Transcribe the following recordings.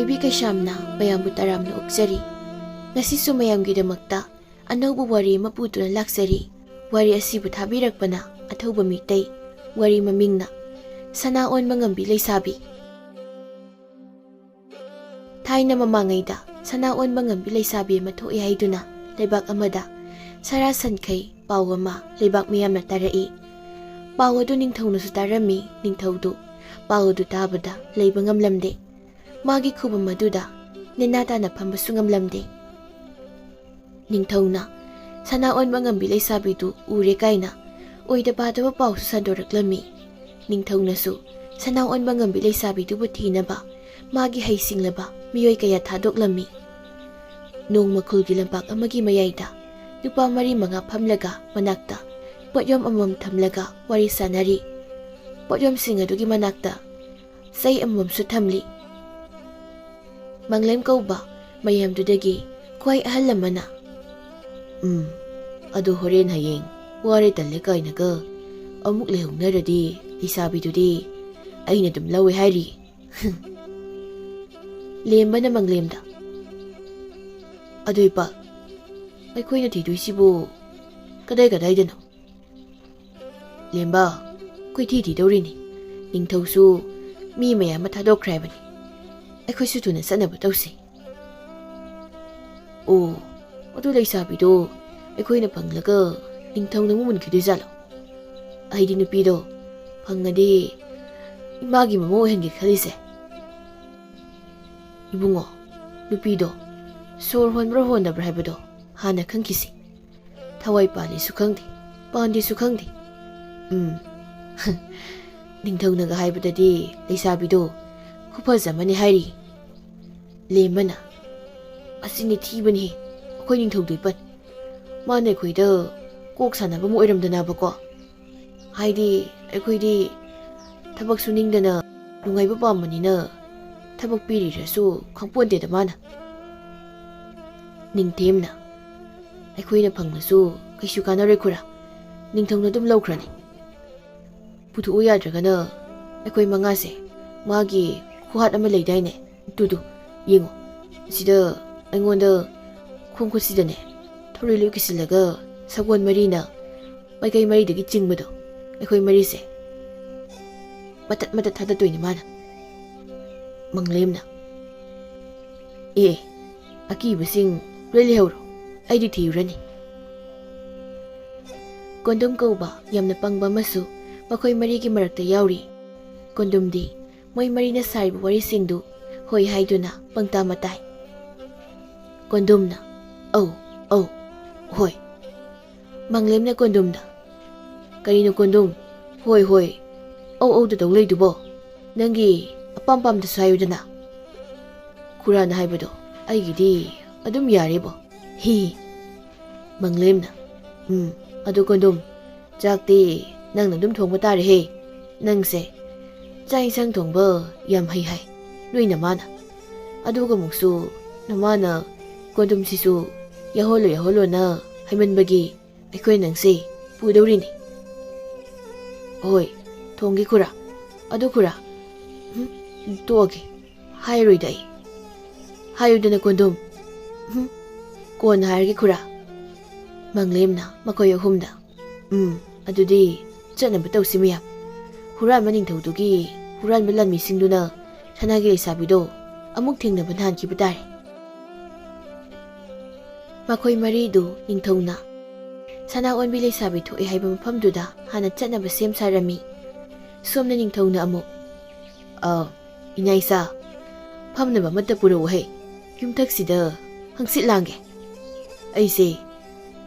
ꯊꯣꯏꯕꯤ ꯀꯩꯁꯥꯝꯅ ꯃꯌꯥꯝꯕꯨ ꯇꯔꯥꯝꯅ ꯑꯣꯛꯆꯔꯤ꯫ ꯉꯁꯤꯁꯨ ꯃꯌꯥꯝꯒꯤꯗꯃꯛꯇ ꯑꯅꯧꯕ ꯋꯥꯔꯤ ꯑꯃ ꯄꯨꯗꯨꯅ ꯂꯥꯛꯆꯔꯤ꯫ ꯋꯥꯔꯤ ꯑꯁꯤꯕꯨ ꯊꯥꯕꯤꯔꯛꯄꯅ ꯑꯊꯧꯕ ꯃꯤꯇꯩ, ꯋꯥꯔꯤ ꯃꯃꯤꯡꯅ ꯁꯅꯥ ꯑꯣꯟꯕ ꯉꯝꯕꯤ ꯂꯩꯁꯥꯕꯤ꯫ ꯊꯥꯏꯅ ꯃꯃꯥꯡꯉꯩꯗ ꯁꯅꯥ ꯑꯣꯟꯕ ꯉꯝꯕꯤ ꯂꯩꯁꯥꯕꯤ ꯑꯃ ꯊꯣꯛꯏ ꯍꯥꯏꯗꯨꯅ ꯂꯩꯕꯥꯛ ꯑꯃꯗ ꯁꯔꯥ ꯁꯟꯈꯩ ꯄꯥꯎ ꯑꯃ ꯂꯩꯕꯥꯛ ꯃꯤꯌꯥꯝꯅ ꯇꯥꯔꯛꯏ꯫ ꯄꯥꯎ ꯑꯗꯨ ꯅꯤꯡꯊꯧꯅꯁꯨ ꯇꯥꯔꯝꯃꯤ꯫ ꯅꯤꯡꯊꯧꯗꯨ ꯄꯥꯎ ꯑꯗꯨ ꯇꯥꯕꯗ ꯂꯩꯕ ꯉꯝꯂꯝꯗꯦ꯫ ꯃꯥꯒꯤ ꯈꯨꯕꯝ ꯑꯗꯨꯗ ꯅꯦꯅꯥ ꯇꯥꯅ ꯐꯝꯕꯁꯨ ꯉꯝꯂꯝꯗꯦ꯫ ꯅꯤꯡꯊꯧꯅ ꯁꯅꯥ ꯑꯣꯟꯕ ꯉꯝꯕꯤ ꯂꯩꯁꯥꯕꯤꯗꯨ ꯎꯔꯦ ꯀꯥꯏꯅ ꯑꯣꯏꯗ ꯄꯥꯗꯕ ꯄꯥꯎꯁꯨ ꯁꯟꯗꯣꯔꯛꯂꯝꯃꯤ꯫ ꯅꯤꯡꯊꯧꯅꯁꯨ ꯁꯅꯥ ꯑꯣꯟꯕ ꯉꯝꯕꯤ ꯂꯩꯁꯥꯕꯤꯗꯨꯕꯨ ꯊꯤꯅꯕ ꯃꯥꯒꯤ ꯍꯩꯁꯤꯡꯂꯕ ꯃꯤꯑꯣꯏ ꯀꯌꯥ ꯊꯥꯗꯣꯛꯂꯝꯃꯤ꯫ ꯅꯣꯡꯃ ꯈꯨꯜꯒꯤ ꯂꯝꯄꯥꯛ ꯑꯃꯒꯤ ꯃꯌꯥꯏꯗ ꯅꯨꯄꯥ 4-5 ꯐꯝꯂꯒ ꯃꯅꯥꯛꯇ ꯄꯣꯠꯌꯣꯝ ꯑꯃꯃꯝ ꯊꯝꯂꯒ ꯋꯥꯔꯤ ꯁꯥꯅꯔꯤ꯫ ꯄꯣꯠꯌꯣꯝꯁꯤꯡ ꯑꯗꯨꯒꯤ ꯃꯅꯥꯛꯇ ꯆꯩ ꯑꯃꯃꯝꯁꯨ ꯊꯝꯂꯤ꯫ ꯃꯪꯂꯦꯝ ꯀꯧꯕ ꯃꯌꯥꯝꯗꯨꯗꯒꯤ ꯈ꯭ꯋꯥꯏ ꯑꯍꯜ ꯑꯃꯅ ꯑꯗꯨ ꯍꯣꯔꯦꯟ ꯍꯌꯦꯡ ꯋꯥꯔꯦ ꯇꯜꯂꯦ ꯀꯥꯏꯅꯒ ꯑꯃꯨꯛ ꯂꯩꯍꯧꯅꯔꯗꯤ ꯂꯩꯁꯥꯕꯤꯗꯨꯗꯤ ꯑꯩꯅ ꯑꯗꯨꯝ ꯂꯧꯋꯦ ꯍꯥꯏꯔꯤ꯫ ꯂꯦꯝꯕꯅ ꯃꯪꯂꯦꯝꯗ ꯑꯗꯨ ꯏꯄꯥ, ꯑꯩꯈꯣꯏꯅ ꯊꯤꯗꯣꯏꯁꯤꯕꯨ ꯀꯗꯥꯏꯗꯅꯣ? ꯂꯦꯝꯕ, ꯀꯣꯏꯊꯤ ꯊꯤꯗꯧꯔꯤꯅꯤ꯫ ꯅꯤꯡꯊꯧꯁꯨ ꯃꯤ ꯃꯌꯥꯝ ꯑꯃ ꯊꯥꯗꯣꯛꯈ꯭ꯔꯦ ꯍꯥꯏꯕꯅꯤ꯫ ꯑꯩꯈꯣꯏꯁꯨ ꯊꯨꯅ ꯆꯠꯅꯕ ꯇꯧꯁꯤ꯫ ꯑꯣ, ꯑꯗꯨ ꯂꯩꯁꯥꯕꯤꯗꯣ ꯑꯩꯈꯣꯏꯅ ꯐꯪꯂꯒ ꯅꯤꯡꯊꯧꯅ ꯑꯃꯨꯛ ꯃꯨꯟꯈꯤꯗꯣꯏꯖꯥꯠꯂꯣ? ꯑꯩꯗꯤ ꯅꯨꯄꯤꯗꯣ ꯐꯪꯉꯗꯤ ꯏꯃꯥꯒꯤ ꯃꯃꯧ ꯑꯣꯏꯍꯟꯒꯦ ꯈꯜꯂꯤꯁꯦ꯫ ꯏꯕꯨꯡꯉꯣ, ꯅꯨꯄꯤꯗꯣ ꯁꯣꯔ ꯍꯣꯟꯕ꯭ꯔꯥ ꯍꯣꯟꯗꯕ꯭ꯔꯥ ꯍꯥꯏꯕꯗꯣ ꯍꯥꯟꯅ ꯈꯪꯈꯤꯁꯤ꯫ ꯊꯋꯥꯏ ꯄꯥꯜꯂꯤꯁꯨ ꯈꯪꯗꯦ, ꯄꯥꯟꯗꯦꯁꯨ ꯈꯪꯗꯦ꯫ ꯅꯤꯡꯊꯧꯅꯒ ꯍꯥꯏꯕꯗꯗꯤ ꯂꯩꯁꯥꯕꯤꯗꯣ ꯈꯨꯐꯖ ꯑꯃꯅꯤ ꯍꯥꯏꯔꯤ꯫ ꯂꯦꯝꯕꯅ ꯑꯁꯤꯅꯤ ꯊꯤꯕꯅꯤ ꯑꯩꯈꯣꯏ ꯅꯤꯡꯊꯧꯗꯣ ꯏꯄꯟ꯫ ꯃꯥꯅ ꯑꯩꯈꯣꯏꯗ ꯀꯣꯛ ꯁꯥꯟꯅꯕ ꯑꯃ ꯑꯣꯏꯔꯝꯗꯅꯕꯀꯣ꯫ ꯍꯥꯏꯗꯤ ꯑꯩꯈꯣꯏꯗꯤ ꯊꯕꯛ ꯁꯨꯅꯤꯡꯗꯅ ꯅꯨꯡꯉꯥꯏꯕ ꯄꯥꯝꯕꯅꯤꯅ ꯊꯕꯛ ꯄꯤꯔꯤꯔꯁꯨ ꯈꯪꯄꯣꯟꯇꯦꯗ ꯃꯥꯅ꯫ ꯅꯤꯡꯊꯦꯝꯅ ꯑꯩꯈꯣꯏꯅ ꯐꯪꯂꯁꯨ ꯀꯩꯁꯨ ꯀꯥꯟꯅꯔꯣꯏ ꯈꯨꯔꯥ, ꯅꯤꯡꯊꯧꯅ ꯑꯗꯨꯝ ꯂꯧꯈ꯭ꯔꯅꯤ꯫ ꯄꯨꯊꯣꯛꯎ ꯌꯥꯗ꯭ꯔꯒꯅ ꯑꯩꯈꯣꯏ 5ꯁꯦ ꯃꯥꯒꯤ ꯈꯨꯍꯥꯠ ꯑꯃ ꯂꯩꯗꯥꯏꯅꯦ, ꯑꯗꯨꯗꯣ ꯌꯦꯡꯉꯣ꯫ ꯁꯤꯗ ꯑꯩꯉꯣꯟꯗ ꯈꯣꯡ ꯈꯨꯠꯁꯤꯗꯅꯦ ꯊꯧꯔꯤ ꯂꯣꯏ ꯀꯤꯁꯤꯜꯂꯒ ꯁꯒꯣꯜ 4ꯅ ꯃꯥꯏꯀꯩ 4ꯗꯒꯤ ꯆꯤꯡꯕꯗꯣ ꯑꯩꯈꯣꯏ 4ꯁꯦ ꯃꯇꯠ ꯃꯇꯠ ꯊꯥꯗꯠꯇꯣꯏꯅꯤ ꯃꯥꯅ꯫ ꯃꯪꯂꯦꯝꯅ ꯑꯀꯤꯕꯁꯤꯡ ꯂꯣꯏ ꯂꯩꯍꯧꯔꯣ, ꯑꯩꯗꯤ ꯊꯤꯔꯨꯔꯅꯤ꯫ ꯀꯣꯟꯗꯨꯝ ꯀꯧꯕ ꯌꯥꯝꯅ ꯄꯪꯕ ꯑꯃꯁꯨ ꯃꯈꯣꯏ 4ꯒꯤ ꯃꯔꯛꯇ ꯌꯥꯎꯔꯤ꯫ ꯀꯣꯟꯗꯨꯝꯗꯤ ꯃꯣꯏ 4ꯅ ꯁꯥꯔꯤꯕ ꯋꯥꯔꯤꯁꯤꯡꯗꯨ ꯍꯣꯏ ꯍꯥꯏꯗꯨꯅ ꯄꯪꯇꯥ ꯃꯇꯥꯏ꯫ ꯀꯣꯟꯗꯨꯝꯅ ꯑꯧ, ꯍꯣꯏ꯫ ꯃꯪꯂꯦꯝꯅ ꯀꯣꯟꯗꯨꯝꯗ ꯀꯔꯤꯅꯣ ꯀꯣꯟꯗꯨꯝ, ꯍꯣꯏ, ꯑꯧꯗ ꯇꯧ ꯂꯩꯗꯨꯕꯣ? ꯅꯪꯒꯤ ꯑꯄꯥꯝ ꯄꯥꯝꯗꯁꯨ ꯍꯥꯏꯌꯨꯗꯅ꯫ ꯈꯨꯔꯥꯅ ꯍꯥꯏꯕꯗꯣ ꯑꯩꯒꯤꯗꯤ ꯑꯗꯨꯝ ꯌꯥꯔꯦꯕꯣ, ꯍꯤ꯫ ꯃꯪꯂꯦꯝꯅ ꯑꯗꯨ ꯀꯣꯟꯗꯨꯝ, ꯆꯥꯛꯇꯤ ꯅꯪꯅ ꯑꯗꯨꯝ ꯊꯣꯡꯕ ꯇꯥꯔꯦꯍꯦ꯫ ꯅꯪꯁꯦ ꯆꯥꯛ ꯏꯟꯁꯥꯡ ꯊꯣꯡꯕ ꯌꯥꯝ ꯍꯩ ꯍꯥꯏ ꯅꯣꯏ ꯅꯃꯥꯅ꯫ ꯑꯗꯨꯒ ꯑꯃꯨꯛꯁꯨ ꯅꯃꯥꯅ ꯀꯣꯟꯗꯨꯝꯁꯤꯁꯨ ꯌꯥꯎꯍꯜꯂꯣꯅ ꯍꯥꯏꯃꯟꯕꯒꯤ ꯑꯩꯈꯣꯏ ꯅꯪꯁꯦ ꯄꯨꯗꯧꯔꯤꯅꯤ꯫ ꯍꯣꯏ, ꯊꯣꯡꯒꯦ ꯈꯨꯔꯥ꯫ ꯑꯗꯨ ꯈꯨꯔꯥ, ꯇꯣꯛꯑꯒꯦ, ꯍꯥꯏꯔꯣꯏꯗ ꯑꯩ꯫ ꯍꯥꯏꯌꯨꯗꯅ ꯀꯣꯟꯗꯨꯝ꯫ ꯀꯣꯟꯅ ꯍꯥꯏꯔꯒꯦ ꯈꯨꯔꯥ꯫ ꯃꯪꯂꯦꯝꯅ ꯃꯈꯣꯏ 3ꯗ ꯑꯗꯨꯗꯤ ꯆꯠꯅꯕ ꯇꯧꯁꯤ ꯃꯌꯥꯝ꯫ ꯍꯨꯔꯥꯟꯕ ꯅꯤꯡꯊꯧꯗꯨꯒꯤ ꯍꯨꯔꯥꯟꯕ ꯂꯥꯟꯃꯤꯁꯤꯡꯗꯨꯅ ꯁꯅꯥꯒꯤ ꯂꯩꯁꯥꯕꯤꯗꯣ ꯑꯃꯨꯛ ꯊꯦꯡꯅꯕ ꯅꯍꯥꯟꯈꯤꯕ ꯇꯥꯔꯦ꯫ ꯃꯈꯣꯏ 4ꯗꯨ ꯅꯤꯡꯊꯧꯅ ꯁꯅꯥ ꯑꯣꯟꯕꯤ ꯂꯩꯁꯥꯕꯤ ꯊꯣꯛꯑꯦ ꯍꯥꯏꯕ ꯃꯐꯝꯗꯨꯗ ꯍꯥꯟꯅ ꯆꯠꯅꯕ ꯁꯦꯝ ꯁꯥꯔꯝꯃꯤ꯫ ꯁꯣꯝꯅ ꯅꯤꯡꯊꯧꯅ ꯑꯃꯨꯛ ꯏꯅꯥꯏꯆꯥ, ꯐꯝꯅꯕ ꯑꯃꯠꯇ ꯄꯨꯔꯛꯎꯍꯦ, ꯌꯨꯝꯊꯛꯁꯤꯗ ꯍꯪꯆꯤꯠ ꯂꯥꯡꯒꯦ꯫ ꯑꯩꯁꯦ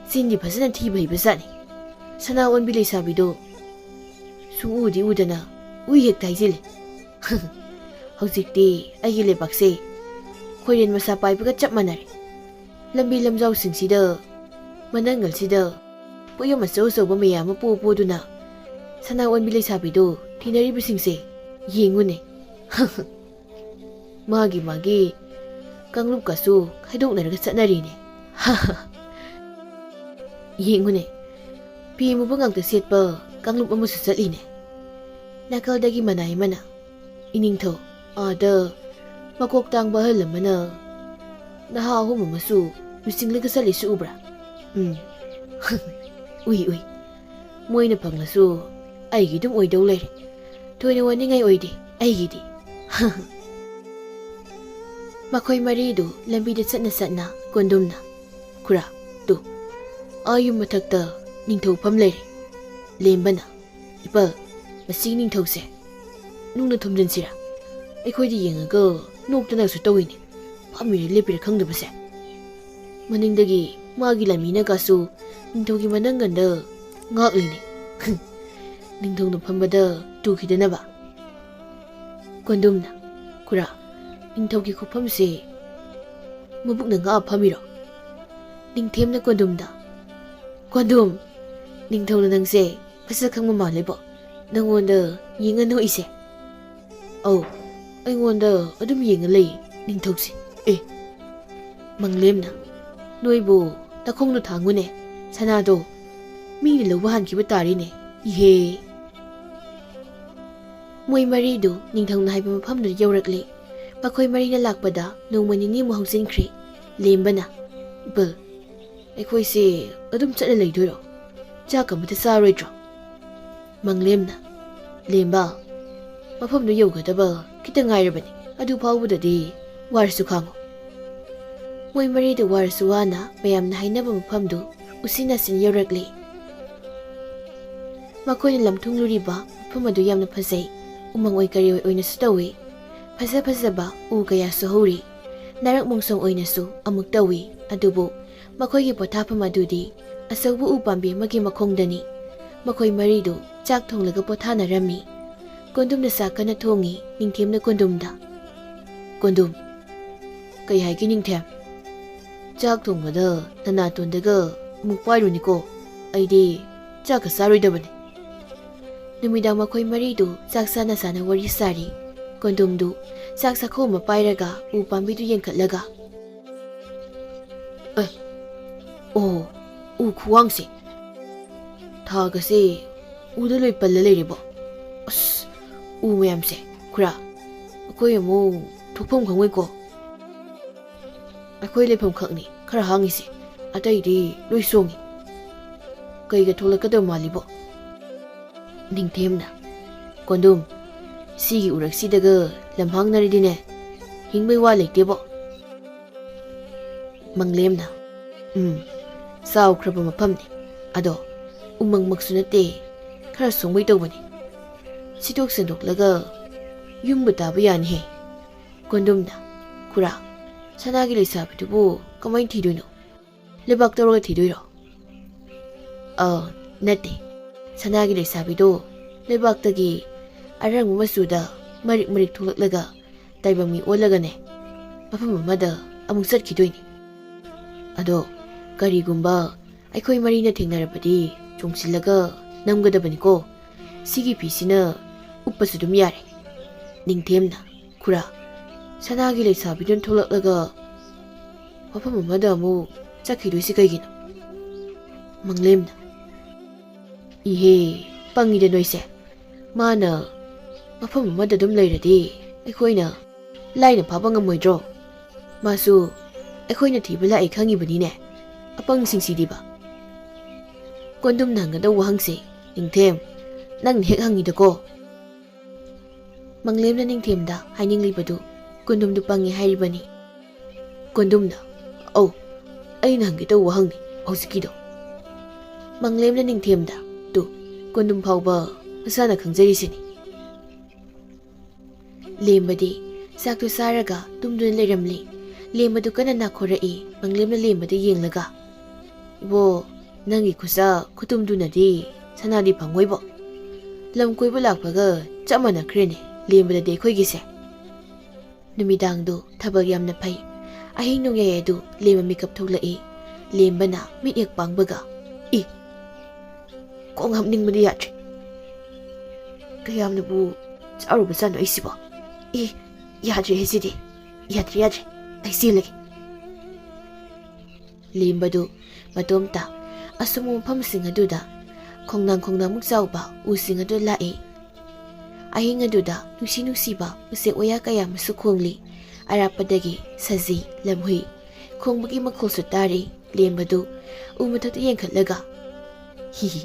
ꯆꯤꯟꯗꯤ ꯐꯖꯅ ꯊꯤꯕ ꯍꯩꯕꯖꯥꯠꯅꯤ꯫ ꯁꯅꯥ ꯑꯣꯟꯕꯤ ꯂꯩꯁꯥꯕꯤꯗꯣ ꯁꯨꯡꯎꯗꯤ ꯎꯗꯅ ꯎꯏ ꯍꯦꯛꯇ ꯍꯥꯏꯖꯤꯜꯂꯤ꯫ ꯍꯧꯖꯤꯛꯇꯤ ꯑꯩꯒꯤ ꯂꯩꯕꯥꯛꯁꯦ ꯈꯣꯏꯔꯦꯟ ꯃꯁꯥ ꯄꯥꯏꯕꯒ ꯆꯞ ꯃꯥꯟꯅꯔꯦ꯫ ꯂꯝꯕꯤ ꯂꯝꯖꯥꯎꯁꯤꯡꯁꯤꯗ ꯃꯅꯪꯒꯜꯁꯤꯗ ꯄꯣꯠꯌꯣꯝ ꯑꯆꯧ ꯃꯌꯥꯝ ꯑꯃ ꯄꯣꯗꯨꯅ ꯁꯅꯥ ꯑꯣꯟꯕꯤ ꯂꯩꯁꯥꯕꯤꯗꯣ ꯊꯤꯅꯔꯤꯕꯁꯤꯡꯁꯦ ꯌꯦꯡꯉꯨꯅꯦ꯫ ꯃꯥꯒꯤ ꯀꯥꯡꯂꯨꯞꯀꯁꯨ ꯈꯥꯏꯗꯣꯛꯅꯔꯒ ꯆꯠꯅꯔꯤꯅꯦ꯫ ꯌꯦꯡꯉꯨꯅꯦ, ꯐꯤ ꯑꯃꯨꯕ ꯉꯥꯛꯇ ꯁꯦꯠꯄ ꯀꯥꯡꯂꯨꯞ ꯑꯃꯁꯨ ꯆꯠꯂꯤꯅꯦ꯫ ꯅꯥꯀꯜꯗꯒꯤ ꯃꯅꯥꯏ ꯑꯃꯅ ꯏꯅꯤꯡꯊꯧ ꯑꯥꯗ Makok tangba ahal amana naha ahum amasu lusinglaga salisu ubra. Ui. Moina panglasu aigi dum oidau leire. Toina waningai oide aigidi. Makhoi maridu lambida satna kondumna. Kura tu ayum mathakta ningthau pham leire. Lembana ipa masi ningthau se nungna thumjin sira. Aikhoidi yengaga noktana su tawini. Phamire lepira khangdaba se. Maningdagi magi lamina gasu ningthaugi mananganda ngaklini. Ningthau na phambada tukidanaba. Kondumna kura ningthaugi khuphamse mabukna nga phamiro. Ningthemna kondumda. Kondum ningthauna nangse phasa khangma malebo. Nangonda yengano ise. Au aingonda adum yenga lei ningthausi. Manglemna noibo takhongno thangune sanado mini lawba hankiba tarine. Ihe Moi maridu ningthangna haiba mafamda yaurakle. Makhoi marina lakpada nongma nini mu hausinkri. Lembana bal aikhoise adum chatla leidoiro. Chak amata saroidro. Manglemna lemba mafamda yaugadaba kita ngairabani. Adu phawbadadi warasu khango. Moi marida warasu wana mayamna hainaba mafamdu usinasin yaurakle. Makoina lamthungluriba mafam adu yamna phasai. Umang oi kari oi oinasu tawi. Phasaba u kaya suhuri. Narak mungsong oinasu amuk tawi. Adubu makoigi pothapam adudi asawbu u pambi magi makhongdani. Makoi maridu chak thonglaga pothana rami. Kondumna sakana thongi ningthemna kondumda. Kondum kai haigi ningthem. Chak thongbada nanatondaga amuk pairuniko. Aidi chak saroidabani. Numidang makhoi maridu chak sana wari sari. Kondumdu chak sakhoma pairaga u pambidu yengkatlaga. U khuwangse thagase uda loi palla leiribo. U mayamse khura akoi amu thokpham khangoi ko. Akoi lepham khakni khara hangise ataidi loi songi. Kaiga tholakada malibo. Ningthemna kondum sigi uraksidega lamhangnaridine hingbai wa leitebo. Manglemna saw khraba mafamni ado umang maksunate khara songbai tawbani. Sidok sendoklaga yumba taba yani he. Kondumna kura sanagi leisabidubu kamai thidoino. Lebak tawraga thidoiro. Nate sanagi leisabido lebaktagi arang masuda marik thulaklaga taibami olagane mafam amada amuk satkidoini. Ado karigumba aikoi marina thengnarabadi chongsilaga namgadabaniko. Sigi pisina uppasu dum yare. Ningthemna khura sanagi leisabidon tholaklaga mafam amada amu chakhidoisi kaigino. Manglemna ihe pangida noise mana mafam amada dum leiradi aikhoina laina phaba ngamoidro. Masu aikhoina thibala ai khangibanine apang singsidiba. Kondum nangada wahangse ningthem nang hek hangidako. Manglemna ningthemda haininglibadu kondumdu pangi hairibani. Kondumna aina hangida wahangni hausikido. Manglemna ningthemda tu kondum phawba masana khangjarisini. Lembadi saktu saraga tumdun leiramli. Lembadu kana nakhorai manglemna lembada yenglaga. Ibo nangi khusa khutumdunadi sanadi phangoibo. Lam koiba lakpaga chamana khrene lembada de khoigise. Numidangdu thabak yamna phai. Ahing nongyaye du lemba mikap tholai. Lembana mityak pangbaga. Kong hamningmadi yatri. Kayamna bu charuba sano isibo. Yadri hesidi. Yadri. Aisilagi. Lembadu matomta asumu mafamsing aduda kongnang mukzauba using adu lai. Ahing aduda nusiba usik waya kaya masukongli ꯑꯔꯥꯞꯄꯗꯒꯤ ꯁꯖꯤ ꯂꯝꯍꯨꯏ ꯈꯣꯡꯕꯒꯤ ꯃꯈꯣꯜꯁꯨ ꯇꯥꯔꯤ. ꯂꯦꯝꯕꯗꯨ ꯎ ꯃꯊꯛꯇ ꯌꯦꯡꯈꯠꯂꯒ ꯍꯤꯍꯤ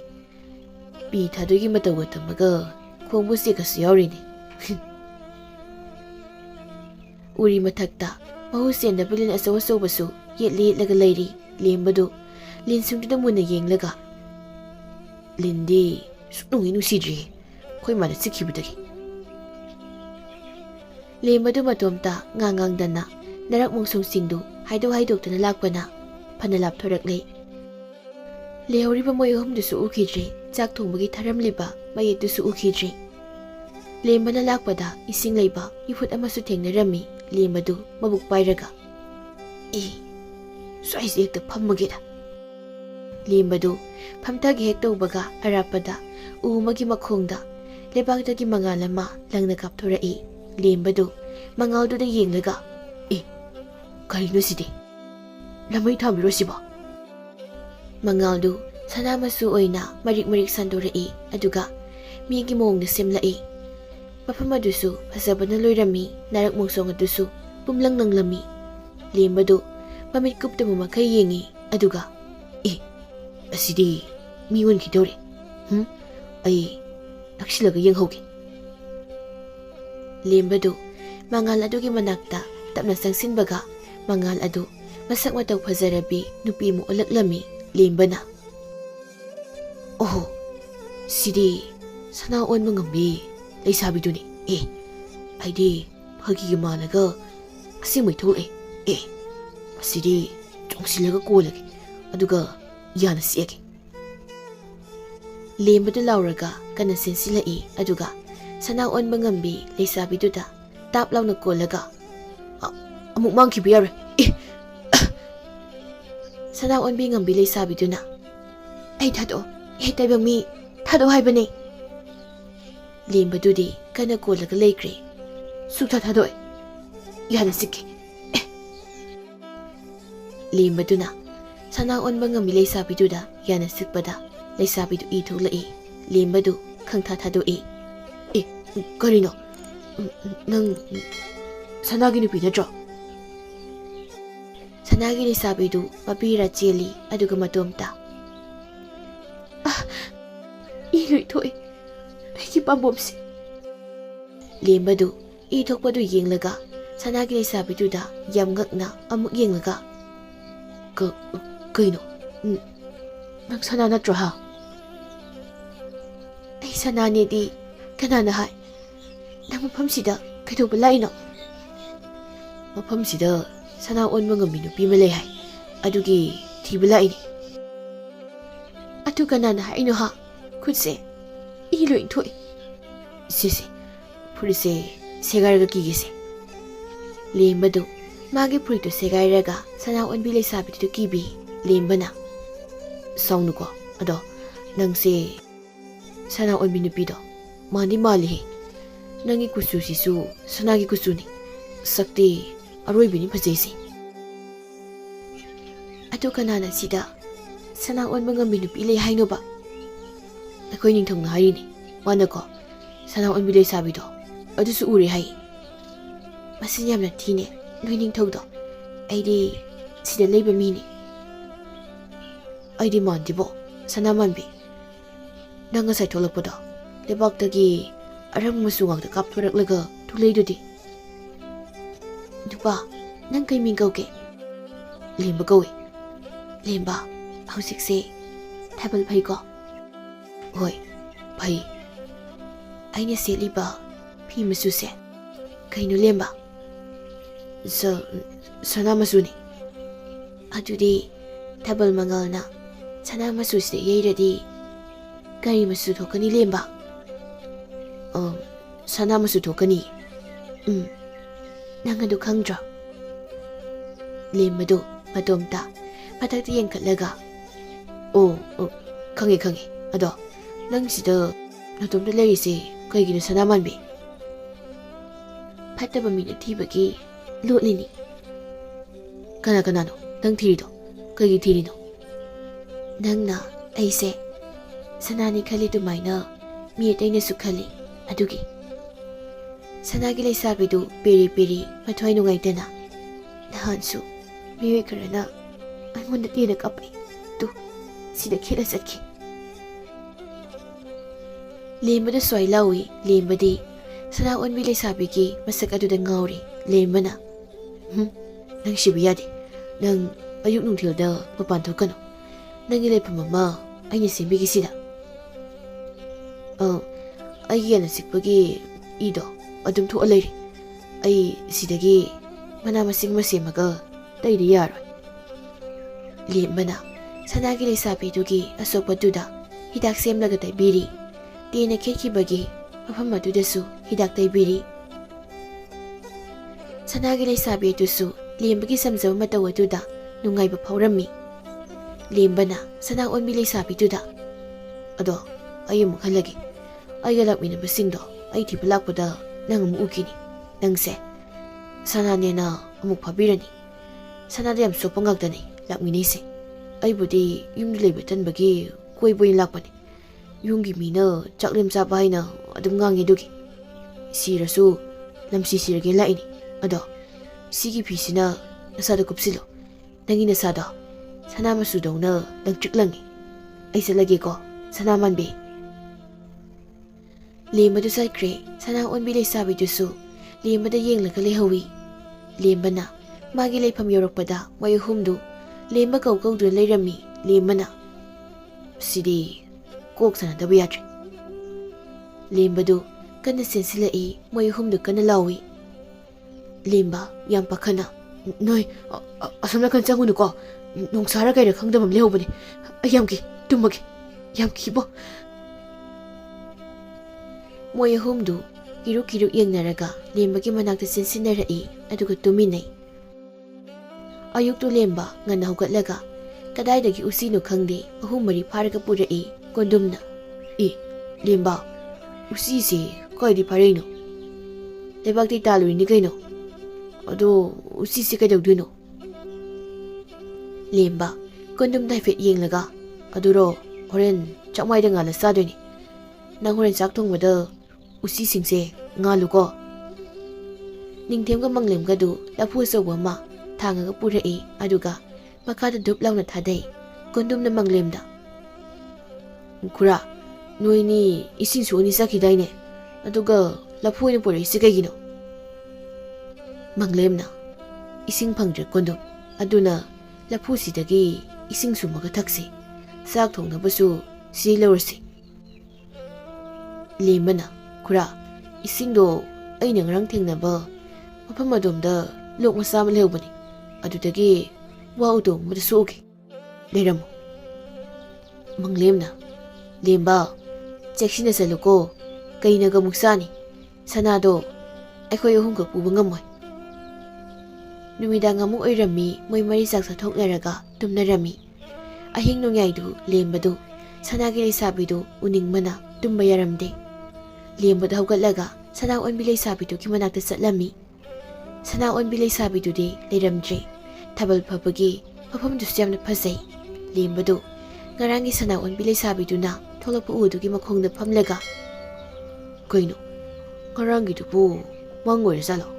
ꯄꯤ ꯊꯥꯗꯣꯏꯒꯤ ꯃꯇꯧꯒ ꯇꯝꯃꯒ ꯈꯣꯡꯕ ꯎꯆꯦꯛꯀꯁꯨ ꯌꯥꯎꯔꯤꯅꯦ. ꯎꯔꯤ ꯃꯊꯛꯇ ꯃꯍꯨ ꯆꯦꯟꯗꯕ ꯂꯤꯟ ꯑꯆꯧ ꯑꯆꯧꯕꯁꯨ ꯌꯦꯠꯂꯒ ꯂꯩꯔꯤ. ꯂꯦꯝꯕꯗꯨ ꯂꯤꯟꯁꯤꯡꯗꯨꯗ ꯃꯨꯟꯅ ꯌꯦꯡꯂꯒ ꯂꯤꯟꯗꯤ ꯁꯨꯛꯅꯨꯡ ꯅꯨꯡꯁꯤꯗ꯭ꯔꯤꯌꯦ ꯑꯩꯈꯣꯏ ꯃꯥꯅ ꯆꯤꯛꯈꯤꯕꯗꯒꯤ. ꯂꯦꯝꯕꯗꯨ ꯃꯇꯣꯝꯇ ꯉꯥꯡꯗꯅ ꯅꯔꯛ ꯃꯣꯡꯁꯣꯡꯁꯤꯡꯗꯨ ꯍꯥꯏꯗꯣꯛꯇꯨꯅ ꯂꯥꯛꯄꯅ ꯐꯅ ꯂꯥꯞꯊꯣꯔꯛꯂꯦ. ꯂꯩꯍꯧꯔꯤꯕ ꯃꯣꯏ ꯑꯍꯨꯝꯗꯨꯁꯨ ꯎꯈꯤꯗ꯭ꯔꯤ. ꯆꯥꯛ ꯊꯣꯡꯕꯒꯤ ꯊꯥꯔꯝꯂꯤꯕ ꯃꯌꯦꯛꯇꯨꯁꯨ ꯎꯈꯤꯗ꯭ꯔꯤ. ꯂꯦꯝꯕꯅ ꯂꯥꯛꯄꯗ ꯏꯁꯤꯡ ꯂꯩꯕ ꯏꯐꯨꯠ ꯑꯃꯁꯨ ꯊꯦꯡꯅꯔꯝꯃꯤ. ꯂꯦꯝꯕꯗꯨ ꯃꯕꯨꯛ ꯄꯥꯏꯔꯒ ꯁ꯭ꯋꯥꯏꯁꯦ ꯍꯦꯛꯇ ꯐꯝꯃꯒꯦꯗ. ꯂꯦꯝꯕꯗꯨ ꯐꯝꯊꯒꯦ ꯍꯦꯛ ꯇꯧꯕꯒ ꯑꯔꯥꯞꯄꯗ ꯎ ꯑꯃꯒꯤ ꯃꯈꯣꯡꯗ ꯂꯩꯕꯥꯛꯇꯒꯤ ꯃꯉꯥꯜ ꯑꯃ ꯂꯪꯅ ꯀꯥꯞꯊꯣꯔꯛꯏ. ꯂꯦꯝꯕꯗꯨ ꯃꯉꯥꯜꯗꯨꯗ ꯌꯦꯡꯂꯒ ꯀꯔꯤꯅꯣ ꯁꯤꯗꯤ? ꯂꯝꯃꯩ ꯊꯥꯟꯕꯤꯔꯣ ꯁꯤꯕꯣ? ꯃꯉꯥꯜꯗꯨ ꯁꯅꯥ ꯃꯆꯨ ꯑꯣꯏꯅ ꯃꯔꯤꯛ ꯁꯟꯗꯣꯔꯛꯏ. ꯑꯗꯨꯒ ꯃꯤꯒꯤ ꯃꯑꯣꯡꯗ ꯁꯦꯝꯂꯛꯏ. ꯃꯐꯝ ꯑꯗꯨꯁꯨ ꯐꯖꯕꯅ ꯂꯣꯏꯔꯝꯃꯤ. ꯅꯥꯔꯛ ꯃꯣꯡꯁꯣꯡ ꯑꯗꯨꯁꯨ ꯄꯨꯝꯂꯪ ꯅꯪꯂꯝꯃꯤ. ꯂꯦꯝꯕꯗꯨ ꯃꯃꯤꯠ ꯀꯨꯞꯇꯕ ꯃꯈꯩ ꯌꯦꯡꯉꯤ. ꯑꯗꯨꯒ ꯑꯁꯤꯗꯤ ꯃꯤ ꯑꯣꯟꯈꯤꯗꯧꯔꯦ. ꯑꯩ ꯅꯛꯁꯤꯜꯂꯒ ꯌꯦꯡꯍꯧꯒꯦ. ꯂꯦꯝꯕꯗꯨ ꯃꯉꯥꯜ ꯑꯗꯨꯒꯤ ꯃꯅꯥꯛꯇ ꯇꯞꯅ ꯆꯪꯁꯤꯟꯕꯒ ꯃꯉꯥꯜ ꯑꯗꯨ ꯃꯁꯛ ꯃꯇꯧ ꯐꯖꯔꯕꯤ ꯅꯨꯄꯤ ꯑꯃ ꯑꯣꯜꯂꯛꯂꯝꯃꯤ. ꯂꯦꯝꯕꯅ ꯑꯣꯍꯣ ꯁꯤꯗꯤ ꯁꯅꯥ ꯑꯣꯟꯕ ꯉꯝꯕꯤ ꯂꯩꯁꯥꯕꯤꯗꯨꯅꯤ. ꯑꯩꯗꯤ ꯐꯥꯒꯤꯒ ꯃꯥꯜꯂꯒ ꯑꯁꯦꯡꯕꯩ ꯊꯣꯛꯂꯛꯑꯦ. ꯃꯁꯤꯗꯤ ꯆꯣꯡꯁꯤꯜꯂꯒ ꯀꯣꯜꯂꯒꯦ ꯑꯗꯨꯒ ꯌꯥꯅ ꯁꯦꯛꯑꯒꯦ. ꯂꯦꯝꯕꯗꯨ ꯂꯥꯎꯔꯒ ꯀꯟꯅ ꯆꯦꯟꯁꯤꯜꯂꯛꯏ. ꯑꯗꯨꯒ ꯁꯅꯥ ꯑꯣꯟꯕ ꯉꯝꯕꯤ ꯂꯩꯁꯥꯕꯤꯗꯨꯗ ꯇꯥꯞ ꯂꯥꯎꯅ ꯀꯣꯜꯂꯒ ꯑꯃꯨꯛ ꯃꯥꯡꯈꯤꯕ ꯌꯥꯔꯣꯏ. ꯁꯅꯥ ꯑꯣꯟꯕꯤ ꯉꯝꯕꯤ ꯂꯩꯁꯥꯕꯤꯗꯨꯅ ꯑꯩ ꯊꯥꯗꯣꯛꯑꯣ. ꯇꯥꯏꯕꯪ ꯃꯤ ꯊꯥꯗꯣꯛꯑꯣ ꯍꯥꯏꯕꯅꯦ. ꯂꯦꯝꯕꯗꯨꯗꯤ ꯀꯟꯅ ꯀꯣꯜꯂꯒ ꯂꯩꯈ꯭ꯔꯦ. ꯁꯨꯛꯊꯥ ꯊꯥꯗꯣꯛꯑꯣꯏ. ꯌꯥꯅ ꯆꯤꯛꯀꯦ. ꯂꯦꯝꯕꯗꯨꯅ ꯁꯅꯥ ꯑꯣꯟꯕ ꯉꯝꯕꯤ ꯂꯩꯁꯥꯕꯤꯗꯨꯗ ꯌꯥꯅ ꯆꯤꯛꯄꯗ ꯂꯩꯁꯥꯕꯤꯗꯨ ꯏ ꯊꯣꯛꯂꯛꯏ. ꯂꯦꯝꯕꯗꯨ ꯈꯪꯊꯥ ꯊꯥꯗꯣꯛꯏ. ꯀꯔꯤꯅꯣ? ꯅꯪ ꯁꯅꯥꯒꯤ ꯅꯨꯄꯤ ꯅꯠꯇ꯭ꯔꯣ? ꯁꯅꯥꯒꯤ ꯂꯩꯁꯥꯕꯤꯗꯨ ꯃꯄꯤꯔꯥ ꯆꯦꯜꯂꯤ. ꯑꯗꯨꯒ ꯃꯇꯣꯝꯇ ꯏ ꯂꯣꯏ ꯊꯣꯛꯏ ꯑꯩꯒꯤ ꯄꯥꯝꯕꯣꯝꯁꯦ. ꯂꯦꯝꯕꯗꯨ ꯏ ꯊꯣꯛꯄꯗꯨ ꯌꯦꯡꯂꯒ ꯁꯅꯥꯒꯤ ꯂꯩꯁꯥꯕꯤꯗꯨꯗ ꯌꯥꯝ ꯉꯛꯅ ꯑꯃꯨꯛ ꯌꯦꯡꯂꯒ ꯀꯩꯅꯣ? ꯅꯪ ꯁꯅꯥ ꯅꯠꯇ꯭ꯔꯣ ꯍꯥ? ꯑꯩ ꯁꯅꯥꯅꯦꯗꯤ ꯀꯅꯥꯅ ꯍꯥꯏ? ꯅꯪ ꯃꯐꯝꯁꯤꯗ ꯀꯩꯗꯧꯕ ꯂꯥꯛꯏꯅꯣ? ꯃꯐꯝꯁꯤꯗ ꯁꯅꯥ ꯑꯣꯟꯕ ꯉꯝꯕꯤ ꯅꯨꯄꯤ ꯑꯃ ꯂꯩ ꯍꯥꯏ. ꯑꯗꯨꯒꯤ ꯊꯤꯕ ꯂꯥꯛꯏꯅꯤ. ꯑꯗꯨ ꯀꯅꯥꯅ ꯍꯥꯏꯅꯣ ꯍꯥ? ꯈꯨꯠꯁꯦ ꯏ ꯂꯣꯏ ꯊꯣꯛꯏ. ꯁꯤꯁꯦ ꯐꯨꯔꯤꯠꯁꯦ ꯁꯦꯒꯥꯏꯔꯒ ꯀꯤꯒꯦꯁꯦ. ꯂꯦꯝꯕꯗꯨ ꯃꯥꯒꯤ ꯐꯨꯔꯤꯠꯇꯨ ꯁꯦꯒꯥꯏꯔꯒ ꯁꯅꯥ ꯑꯣꯟꯕꯤ ꯂꯩꯁꯥꯕꯤꯗꯨ ꯀꯤꯕꯤ. ꯂꯦꯝꯕꯅ ꯁꯥꯎꯅꯨꯀꯣ. ꯑꯗꯣ ꯅꯪꯁꯦ ꯁꯅꯥ ꯑꯣꯟꯕꯤ ꯅꯨꯄꯤꯗꯣ ꯃꯥꯟꯗꯤ ꯃꯥꯜꯂꯤꯍꯦ. ꯅꯪꯒꯤ ꯀꯨꯆꯨꯁꯤꯁꯨ ꯁꯅꯥꯒꯤ ꯀꯨꯆꯨꯅꯤ. ꯁꯛꯇꯤ ꯑꯔꯣꯏꯕꯤꯅꯤ ꯐꯖꯩꯁꯦ. ꯑꯗꯨ ꯀꯅꯥꯅ ꯁꯤꯗ ꯁꯅꯥ ꯑꯣꯟꯕ ꯉꯝꯕꯤ ꯅꯨꯄꯤ ꯂꯩ ꯍꯥꯏꯅꯣꯕ? ꯑꯩꯈꯣই ꯅꯤꯡꯊꯧꯅ ꯍꯥꯏꯔꯤꯅꯤ. ꯃꯥꯅꯀꯣ ꯁꯅꯥ ꯑꯣꯟꯕꯤ ꯂꯩꯁꯥꯕꯤꯗꯣ ꯑꯗꯨꯁꯨ ꯎꯔꯦ ꯍꯥꯏ. ꯃꯁꯤ ꯌꯥꯝꯅ ꯊꯤꯅꯦ ꯅꯣꯏ ꯅꯤꯡꯊꯧꯗꯣ. ꯑꯩꯗꯤ ꯁꯤꯗ ꯂꯩꯕ ꯃꯤꯅꯤ. ꯑꯩꯗꯤ ꯃꯥꯟꯗꯦꯕꯣ ꯁꯅꯥ ꯃꯥꯟꯕꯤ. ꯅꯪ ꯉꯁꯥꯏ ꯊꯣꯛꯂꯛꯄꯗꯣ ꯂꯩꯕꯥꯛꯇꯒꯤ ꯑꯔꯪꯕ ꯃꯆꯨ ꯉꯥꯛꯇ ꯀꯥꯞꯊꯣꯔꯛꯂꯒ ꯊꯣꯛꯂꯛꯏꯗꯨꯗꯤ. ꯅꯨꯄꯥ ꯅꯪ ꯀꯩ ꯃꯤꯡ ꯀꯧꯒꯦ? ꯂꯦꯝꯕ ꯀꯧꯏ. ꯂꯦꯝꯕ ꯍꯧꯖꯤꯛꯁꯦ ꯊꯥꯕꯜ ꯐꯩꯀꯣ? ꯍꯣꯏ ꯐꯩ. ꯑꯩꯅ ꯁꯦꯠꯂꯤꯕ ꯐꯤ ꯃꯆꯨꯁꯦ ꯀꯩꯅꯣ ꯂꯦꯝꯕ? ꯁꯅꯥ ꯃꯆꯨꯅꯤ. ꯑꯗꯨꯗꯤ ꯊꯥꯕꯜ ꯃꯉꯥꯜꯅ ꯁꯅꯥ ꯃꯆꯨꯁꯤꯗ ꯌꯩꯔꯗꯤ ꯀꯔꯤ ꯃꯆꯨ ꯊꯣꯛꯀꯅꯤ ꯂꯦꯝꯕ? ꯁꯅꯥ ꯃꯆꯨ ꯊꯣꯛꯀꯅꯤ. ꯅꯪ ꯑꯗꯨ ꯈꯪꯗ꯭ꯔꯣ? ꯂꯦꯝꯕꯗꯨ ꯃꯇꯣꯝꯇ ꯃꯊꯛꯇ ꯌꯦꯡꯈꯠꯂꯒ ꯈꯪꯉꯦ. ꯑꯗꯣ ꯅꯪ ꯁꯤꯗ ꯅꯇꯣꯝꯇ ꯂꯩꯔꯤꯁꯦ ꯀꯩꯒꯤꯅꯣ ꯁꯅꯥ ꯃꯥꯟꯕꯤ? ꯐꯠꯇꯕ ꯃꯤꯅ ꯊꯤꯕꯒꯤ ꯂꯣꯠꯂꯤꯅꯤ. ꯀꯅꯥꯅꯣ ꯅꯪ ꯊꯤꯔꯤꯗꯣ? ꯀꯩꯒꯤ ꯊꯤꯔꯤꯅꯣ? ꯅꯪꯅ ꯑꯩꯁꯦ ꯁꯅꯥꯅꯤ ꯈꯜꯂꯤ ꯑꯗꯨꯃꯥꯏꯅ ꯃꯤ ꯑꯇꯩꯅꯁꯨ ꯈꯜꯂꯤ. ꯑꯗꯨꯒꯤ Sanagi Laisabidu peri peri mathwai nungaitana. Nahansu miyoy karana aimunda tiyana kapai. Tu sida khela satki. Lembada swai lawi lembadi sana onbi Laisabigi masak aduda ngauri lembana. Nang shibiyade nang ayuk nungthilda mapan thokano. Nang ilay pamama ay nasimbi sida. Ay yan sikpagi ido adum thu alayri. Ay sidagi manamasing masimaga tayri yaroy. Lembana sanagi Laisabidugi asopaduda hidak semlaga taybiri. Tena khekibagi mafam adudasu hidak taybiri. Sanagi Laisabidusu lembagi samjaba mataw aduda nungayba phawrammi. Lembana sana onbi Laisabiduda. Ado ay amuk halagi. Ay galakminabasingdo ay tipalakpada nang umuukini. Nangse sana nena amuk phabirani. Sana da yam sopangagdani lakminayse. Ay budi yumdi laybatan bagi koyboy lakpani. Yunggi mina chaklem chapa haina adum ngangi dugi. Sirasu lamsi sirage laini. Ado sigi pisina nasada kupsilo. Nangi nasada sana masudongna langtriklangi. Ay salagi ko sana manbi. Lembadu saikre sana onbi Laisabidusu lembada yenglaga lehawi. Lembana magi leifam yorokpada wayahumdu lemba kaukaudu leirami lembana. Sidi kok sanadaba yadre. Lembadu kana sensilai wayahumdu kana lawi. Lemba yam pakhana. Noi asamna kan changunu ko nongsara kaira khangdamam lehobani. Ayamki tumagi yamki bo. Moyahumdu kiru yengnaraga lembagi manakta sensinnarai aduga tuminay. Ayuktu lemba ngana hugatlaga kadaidagi usino khangde ahum mari pharaga purai kondumna. Lemba usisi kaidi phareno. Lebakti taluri kaino. Ado usisi kaidawduno. Lemba kondum daifet yenglaga aduro horen chakmaida ngala sadoini. Nang horen chak thongbada usi singse ngaluko. Ningthemga manglemgadu lapu soba ma thangaga purai aduga makada dup launa thadai kondumna manglemda. Kura noini ising suoni sakidaine aduga lapu ina purai sigagino. Manglemna ising phangdre kondum aduna lapu sidagi ising sumaga thaksi sak thongnabasu si lawrsi. Lembana kura isingdo aina ngarang thengnaba mafam adomda lok masa ma lehobani. Adudagi wa udong madasugi leiramo. Manglemna lemba cheksina saluko kainaga muksani sanado akhoi ahumga puba ngamoy. Numidang amuk oirami moy mari sak sathoknaraga tumnarami. Ahing nongyaidu lembadu sanagi Laisabidu uningmana tumba yaramde. Lembada hugatlaga sana onbi Laisabidu ki manakta satlami. Sana onbi Laisabidu de leiramdre tabal phabagi mafamdusu yamna phajai. Lembadu ngarangi sana onbi Laisabidu na tholakpa udugi makhongda phamlaga kaino ngarangi dubu mangoira jalo.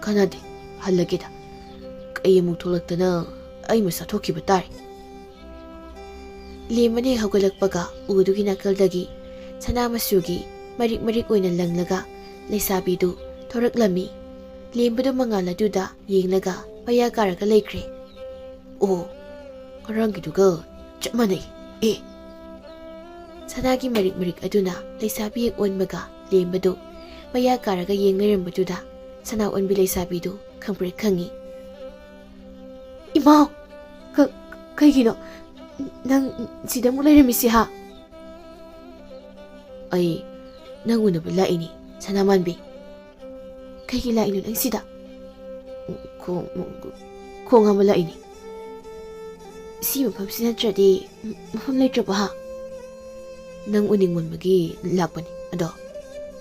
Kanade halagida kay amuk tholaktana ay masa thokiba tare. Lembane hugalakpaga udugi nakaldagi sana masugi marik oina langlaga Laisabidu thoraklami. Lembadu mangaladuda yenglaga paya karaga leikre. Karangiduga chapmanay. Sanagi marik aduna Laisabi onmaga lembadu paya karaga yenglarambaduda sana onbi Laisabidu khangpre khangi. Imaw kaigino nang sida mo leiramisi ha? Ay nang unaba laini sana manbi. Kaigi laino nang sida? Kung nga malaini. Si mapam sinatradi mapam leitraba ha? Nang uning magi lakpani ado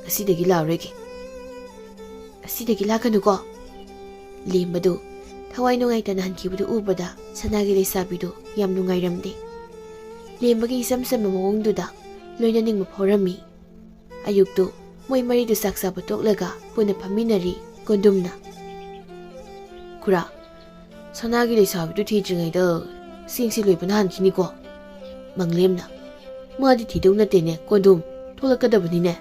kasidagi laurege. Kasidagi lakanu ko. Lembadu thawai nungay tanahan kibadu ubada sanagi Laisabidu yam nungayramde. Lembagi isam-sam mamawongduda loina ning maphawrami. Ayuktu Moi maridu saksa toklaga puna phaminari kondumna. Kura, sanagi leisabidu thijringaida singsi loibana hankiniko. Manglemna, madi thidau natene kondum tholakadabanine.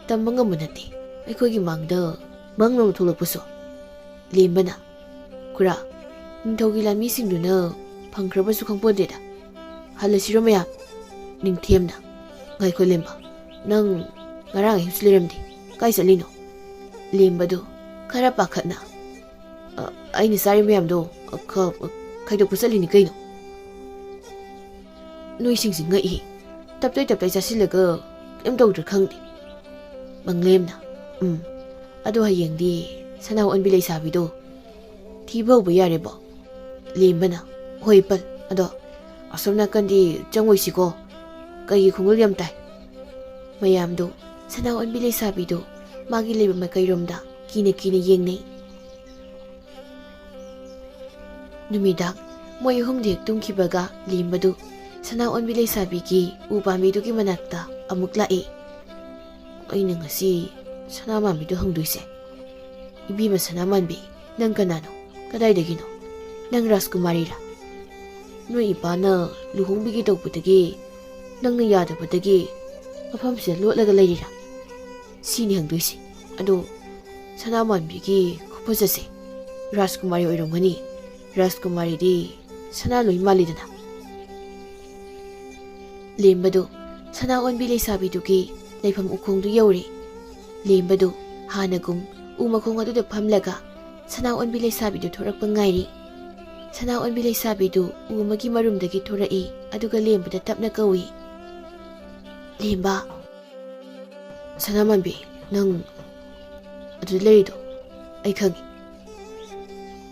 Tamba ngamba nate, aikoigi mangda mangnam tholakpaso. Lembana, kura, ningthaugi lanmisingduna phangkhrabasu khangpodeda. Halasiro mayam, ningthemna, ngaiko lemba, nang ngarang himsliramdi, kai salino. Lembado, khara pakhatna. Aini sari mayamdo, khaidokpa salini kaino. Noisingsi ngai, taptai chasilaga kem tawdra khangdi. Manglemna, ado hayengdi sanau anbi leisabido thibauba yarebo. Lembana, hoi pal, ado asom nakandi changwaisiko kaigi khungul yam tai. Mayamdo sanau anbi leisabido magi leiba makairomda kine yengnei. Numidang moi humdi tumkibaga lembadu sanau anbi leisabigi upamidugi manakta amuk lae. Aina ngasi sanamamidu hangduise. Ibima sanamanbi nang kanano kadaidagino nang Raskumari ra. Noi ipana luhongbigi tawputagi nangna yadabadagi mafamsida lotlaga leirira. Sini hangduise. Ado sanamanbigi khupajase Raskumari oiromgani. Raskumari di sana loi malidana. Lembado sana onbi leisabidugi leifam ukhongdu yauri. Lembado hanagum umakhong aduda phamlaga sana onbi leisabidu thorakpa ngairi. Sana onbi leisabidu umagi marumdagi thorai aduga lembada tapna kawi. Lemba, sanamanbi nang adu leirido ai khangi.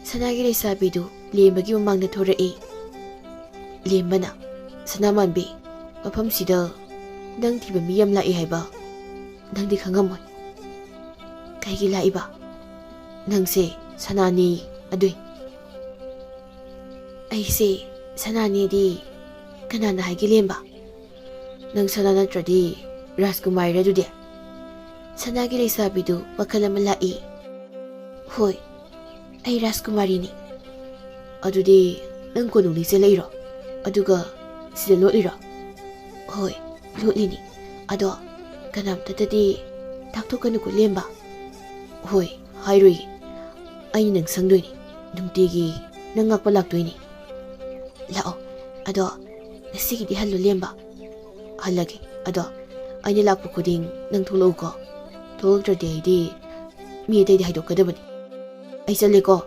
Sanagi leisabidu lembagi mamangda thorai. Lembana sanamanbi mafamsida nang thiba miyam lai haiba nangdi khangamoi. Kaigi laiba nangse sanani adui. Aise sanani di kanana haigi lemba. Nang sanana tradi Raskumari radude. Sanagi leisabidu wakalama lai. Hoi, ai Raskumari ni. Adudi nang konungni se leiro. Aduga sida lotliro. Hoi, lotlini. Ado kanam tatadi takthokanu ko lemba. Hoi, hairui. Ai nang sangdoini. Nungtigi nang ngakpa lakdoini. Lao, ado nasigidi hallo lemba. Halagi, ado ai lakpa kuding nang tholo ko. Tholoktradi aidi mi ataydi haidokadabani. Ai chale ko.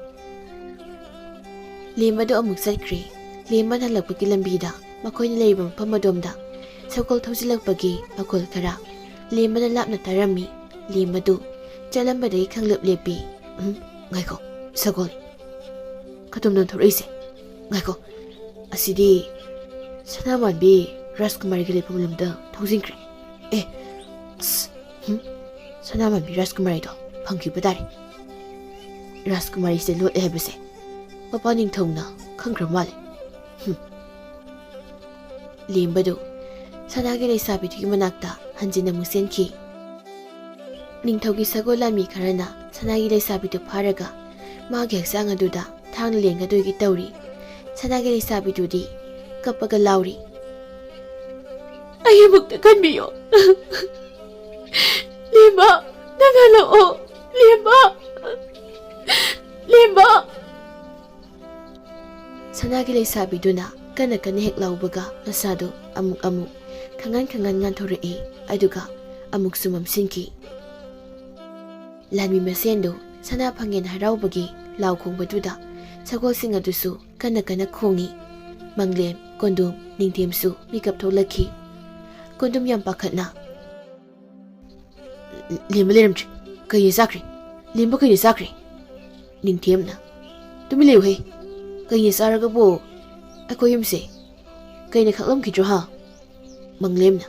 Lembado amuk satkri. Lemban halakpagi lambida makoina leiba mafam adomda sakol thausilakpagi makol kara. Lembana lapna tarami. Lembadu chalambadai khanglap lepi. Ngaiko, sagol. Katumnon thoraise. Ngaiko, asidi sanamanbi Raskumari gi leipam lamda thausinkri. Sanamanbi Raskumari do phangkiba tare. Raskumari se lot hebase. Papa ningthongna khangkhra male. Lembado sanagi leisabidugi manakta hanjina musenki. Ningthaugi sagol lami kharana sanagi leisabidu pharaga magi haksang aduda thangna lengadoigi tauri. Sanagi leisabidudi kappaga lauri. Ayamukta kanbiyo. Lemba, nagalao. Lemba. Sanagi leisabiduna kana hek laubaga masado amuk kangan nganthorei aduga amuk sumamsinki. Lami masendo sana phangen haraubagi laukhongbaduda sagolsing adusu kana khongi. Manglem kondum ningthemsu mikap tholaki. Kondum yam pakhatna. Lemba leramchi kai sakri. Lemba kai sakri. Ningthemna tumi leu he. Kai saraga bo akoyumse kaina khaklam kidro ha. Manglemna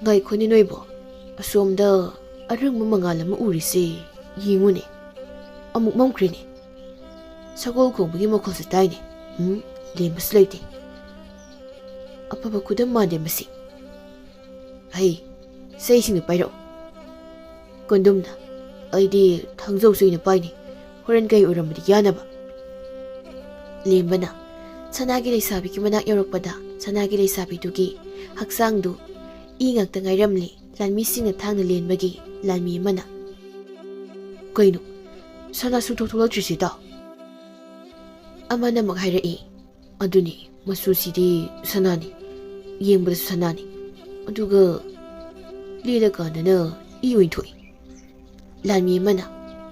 ngai khoni noibo asomda arang mamangala ma urise yingune amuk mamkrene sagol khongbugi mokhol sa taine lemba slaite apaba kudam mande masi ai sei sing pairo ꯀꯣꯟꯗꯨꯝꯅ ꯑꯩꯗꯤ ꯊꯥꯡꯖꯧꯁꯨ ꯑꯩꯅ ꯄꯥꯏꯅꯤ ꯍꯣꯔꯦꯟ ꯀꯩ ꯑꯣꯏꯔꯝꯕꯗꯤ ꯌꯥꯅꯕ ꯂꯦꯝꯕꯅ ꯁꯅꯥꯒꯤ ꯂꯩꯁꯥꯕꯤꯒꯤ ꯃꯅꯥꯛ ꯌꯧꯔꯛꯄꯗ ꯁꯅꯥꯒꯤ ꯂꯩꯁꯥꯕꯤꯗꯨꯒꯤ ꯍꯛꯆꯥꯡꯗꯨ ꯏ ꯉꯥꯛꯇ ꯉꯥꯏꯔꯝꯂꯤ ꯂꯥꯟꯃꯤꯁꯤꯡꯅ ꯊꯥꯡꯅ ꯂꯦꯟꯕꯒꯤ ꯂꯥꯟꯃꯤ ꯑꯃꯅ ꯀꯩꯅꯣ ꯁꯅꯥ ꯁꯨꯡꯊꯣꯛ ꯊꯣꯛꯂꯛꯇ꯭ꯔꯤꯁꯤꯗ ꯑꯃꯅ ꯑꯃꯨꯛ ꯍꯥꯏꯔꯛꯏ ꯑꯗꯨꯅꯤ ꯃꯆꯨꯁꯤꯗꯤ ꯁꯅꯥꯅꯤ ꯌꯦꯡꯕꯗꯁꯨ ꯁꯅꯥꯅꯤ ꯑꯗꯨꯒ ꯂꯦꯜꯂꯀꯥꯟꯗꯅ ꯏ ꯑꯣꯏꯅ ꯊꯣꯛꯏ ꯂꯥꯟꯃꯤ ꯑꯃꯅ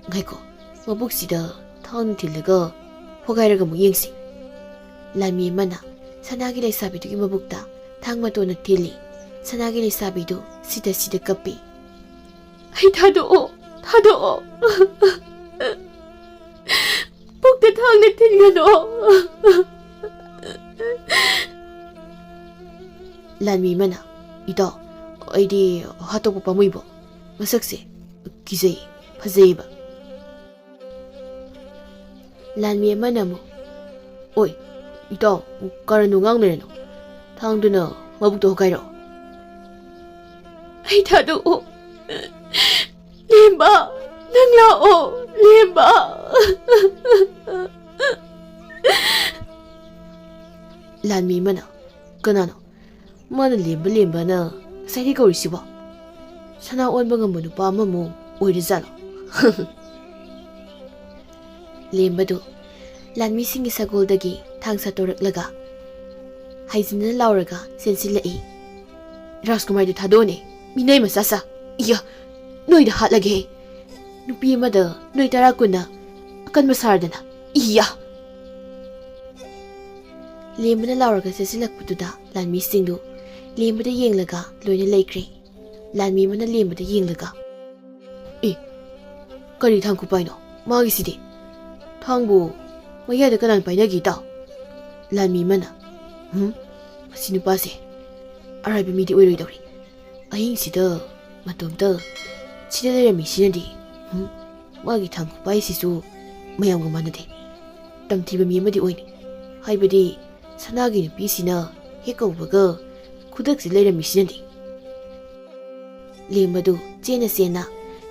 ꯉꯥꯏꯈꯣ ꯃꯕꯨꯛꯁꯤꯗ ꯊꯥꯡꯅ ꯊꯤꯜꯂꯒ ꯍꯣꯒꯥꯏꯔꯒ ꯑꯃꯨꯛ ꯌꯦꯡꯁꯤ ꯂꯥꯟꯃꯤ ꯑꯃꯅ ꯁꯅꯥꯒꯤ ꯂꯩꯁꯥꯕꯤꯗꯨꯒꯤ ꯃꯕꯨꯛꯇ ꯊꯥꯡ ꯃꯇꯣꯟꯅ ꯊꯤꯜꯂꯤ ꯁꯅꯥꯒꯤ ꯂꯩꯁꯥꯕꯤꯗꯨ ꯁꯤꯗ ꯀꯞꯄꯤ ꯑꯩ ꯊꯥꯗꯣꯛꯑꯣ ꯊꯥꯗꯣꯛꯑꯣ ꯄꯨꯛꯇ ꯊꯥꯡꯅ ꯊꯤꯟꯒꯅꯣ ꯂꯥꯟꯃꯤ ꯑꯃꯅ ꯏꯇꯥꯎ ꯑꯩꯗꯤ ꯍꯥꯠꯇꯣꯛꯄ ꯄꯥꯝꯃꯨꯏꯕꯣ ꯃꯁꯛꯁꯦ ꯀꯤꯖꯩ ꯐꯖꯩꯕ ꯂꯥꯟꯃꯤ ꯑꯃꯅ ꯑꯃꯨꯛ ꯑꯣꯏ ꯏꯇꯥꯎ ꯀꯔꯟꯗꯨ ꯉꯥꯡꯅꯔꯅꯣ ꯊꯥꯡꯗꯨꯅ ꯃꯕꯨꯛꯇ ꯍꯣꯒꯥꯏꯔꯛꯑꯣ ꯑꯩ ꯊꯥꯗꯣꯛꯑꯣ ꯂꯦꯝꯕ ꯅꯪ ꯂꯥꯛꯑꯣ ꯂꯦꯝꯕ ꯂꯥꯟꯃꯤ ꯑꯃꯅ ꯀꯅꯥꯅꯣ ꯃꯥꯅ ꯂꯦꯝꯕ ꯂꯦꯝꯕꯅ ꯉꯁꯥꯏꯗꯤ ꯀꯧꯔꯤꯁꯤꯕꯣ ꯁꯅꯥ ꯑꯣꯟꯕ ꯉꯝꯕ ꯅꯨꯄꯥ ꯑꯃꯃꯨꯛ ꯑꯣꯏꯔꯖꯥꯠꯂꯣ ꯂꯦꯝꯕꯗꯨ ꯂꯥꯟꯃꯤꯁꯤꯡꯒꯤ ꯁꯒꯣꯜꯗꯒꯤ ꯊꯥꯡ ꯁꯠꯇꯣꯔꯛꯂꯒ ꯍꯥꯏꯖꯤꯟꯅ ꯂꯥꯎꯔꯒ ꯆꯦꯟꯁꯤꯜꯂꯛꯏ ꯔꯥꯖꯀꯨꯃꯥꯔꯤꯗꯨ ꯊꯥꯗꯣꯛꯑꯣꯅꯦ ꯃꯤꯅꯩ ꯃꯆꯥ ꯏꯌꯥ ꯅꯣꯏꯗ ꯍꯥꯠꯂꯒꯦ ꯅꯨꯄꯤ ꯑꯃꯗ ꯅꯣꯏ 10 ꯀꯨꯟꯅ ꯑꯀꯟꯕ ꯁꯥꯔꯗꯅ ꯏꯌꯥ ꯂꯦꯝꯕꯅ ꯂꯥꯎꯔꯒ ꯆꯦꯟꯁꯤꯜꯂꯛꯄꯗꯨꯗ ꯂꯥꯟꯃꯤꯁꯤꯡꯗꯨ ꯂꯦꯝꯕꯗ ꯌꯦꯡꯂꯒ ꯂꯣꯏꯅ ꯂꯩꯈ꯭ꯔꯦ ꯂꯥꯟꯃꯤ ꯑꯃꯅ ꯂꯦꯝꯕꯗ ꯌꯦꯡꯂꯒ ꯀꯔꯤ ꯊꯥꯡ ꯈꯨꯄꯥꯏꯅꯣ ꯃꯥꯒꯤꯁꯤꯗꯤ ꯊꯥꯡꯕꯨ ꯃꯌꯥꯏꯗ ꯀꯅꯥꯅ ꯄꯥꯏꯅꯒꯦ ꯏꯇꯥꯎ ꯂꯥꯟꯃꯤ ꯑꯃꯅ ꯃꯁꯤ ꯅꯨꯄꯥꯁꯦ ꯑꯔꯥꯏꯕ ꯃꯤꯗꯤ ꯑꯣꯏꯔꯣꯏꯗꯧꯔꯤ ꯑꯍꯤꯡꯁꯤꯗ ꯃꯇꯣꯝꯇ ꯁꯤꯗ ꯂꯩꯔꯝꯃꯤꯁꯤꯅꯗꯤ ꯃꯥꯒꯤ ꯊꯥꯡ ꯈꯨꯄꯥꯏꯁꯤꯁꯨ ꯃꯌꯥꯝꯒ ꯃꯥꯟꯅꯗꯦ ꯇꯝꯊꯤꯕ ꯃꯤ ꯑꯃꯗꯤ ꯑꯣꯏꯅꯤ ꯍꯥꯏꯕꯗꯤ ꯁꯅꯥꯒꯤ ꯅꯨꯄꯤꯁꯤꯅ ꯍꯦꯛ ꯀꯧꯕꯒ ꯈꯨꯗꯛꯁꯤ ꯂꯩꯔꯝꯃꯤꯁꯤꯅꯗꯤ ꯂꯦꯝꯕꯗꯨ ꯆꯦꯟꯅ